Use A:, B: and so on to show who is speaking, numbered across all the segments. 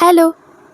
A: Hello,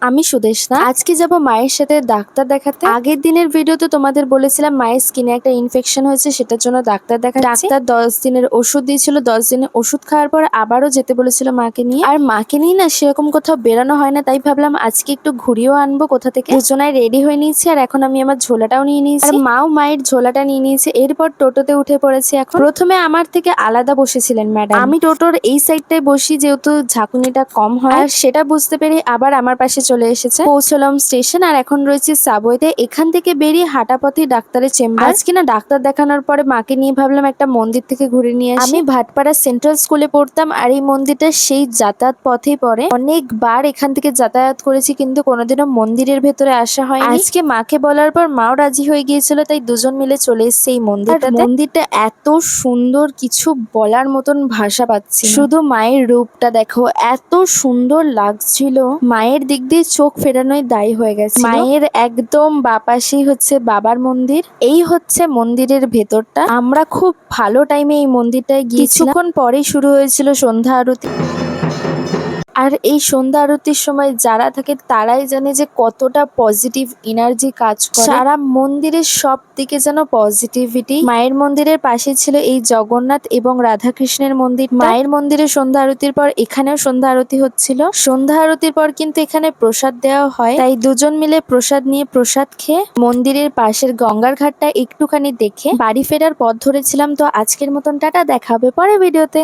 A: আমি সুদেশনা। আজকে যাব মায়ের সাথে ডাক্তার দেখাতে। আগের দিনের ভিডিওতে তোমাদের বলেছিলাম মায়ের স্কিনে একটা ইনফেকশন হয়েছে, সেটার জন্য ডাক্তার দেখাচ্ছি। ডাক্তার 10 দিনের ওষুধ দিয়েছিল, 10 দিনের ওষুধ খাওয়ার পর আবারও যেতে বলেছিল মাকে নিয়ে। আর মাকে নিয়ে না সেরকম কোথাও বেরোনো হয় না, তাই ভাবলাম আজকে একটু ঘুরিয়েও আনবো কোথা থেকে। দুজনায় রেডি হয়ে নিয়েছি, আর এখন আমি আমার ঝোলাটাও নিয়ে নিয়েছি, আর মাও মায়ের ঝোলাটা নিয়ে নিয়েছে। এরপর টোটোতে উঠে পড়েছি। এখন প্রথমে আমার থেকে আলাদা বসেছিলেন ম্যাডাম। আমি টোটোর এই সাইডটায় বসি, যেহেতু ঝাঁকুনিটা কম হয়, আর সেটা বুঝতে পেরে আবার আমার পাশে চলে এসেছে। পৌঁছলাম স্টেশন, আর এখন রয়েছে সাবওয়েতে। এখান থেকে বেরিয়ে হাঁটা পথেই ডাক্তারের চেম্বার। আজকে না ডাক্তার দেখানোর পরে মাকে নিয়ে ভাবলাম একটা মন্দির থেকে ঘুরে নিয়ে আসি। আমি ভাটপাড়া সেন্ট্রাল স্কুলে পড়তাম, আর এই মন্দিরটা সেই যাতায়াত পথেই পড়ে। অনেকবার এখান থেকে যাতায়াত করেছি, কিন্তু কোনোদিনও মন্দিরের ভেতরে আসা হয়নি। আজকে মাকে বলার পর মাও রাজি হয়ে গিয়েছিল, তাই দুজন মিলে চলে এসেছে এই মন্দিরটাতে। মন্দিরটা এত সুন্দর, কিছু বলার মতন ভাষা পাচ্ছি। শুধু মায়ের রূপটা দেখো, এত সুন্দর লাগছিল। মায়ের দিক দিয়ে চোখ ফেরানোই দায়ী হয়ে গেছে। মায়ের একদম বাপাশেই হচ্ছে বাবার মন্দির। এই হচ্ছে মন্দিরের ভেতরটা। আমরা খুব ভালো টাইমে এই মন্দিরটায় গিয়েছিলাম। কিছুক্ষণ পরেই শুরু হয়েছিল সন্ধ্যা আরতি। আর এই সন্ধ্যা আরতির সময় যারা থাকে তারাই জানে যে কতটা পজিটিভ এনার্জি কাজ করে। সারা মন্দিরের সব দিকে যেন পজিটিভিটি। মায়ের মন্দিরের পাশে ছিল এই জগন্নাথ এবং রাধাকৃষ্ণের মন্দির। মায়ের মন্দিরে সন্ধ্যা আরতির পর এখানেও সন্ধ্যা আরতি হচ্ছিল। সন্ধ্যা আরতির পর কিন্তু এখানে প্রসাদ দেওয়া হয়, তাই দুজন মিলে প্রসাদ নিয়ে প্রসাদ খেয়ে মন্দিরের পাশের গঙ্গার ঘাটটা একটুখানি দেখে বাড়ি ফেরার পথ ধরেছিলাম। তো আজকের মতন টাটা, দেখা হবে পরের ভিডিওতে।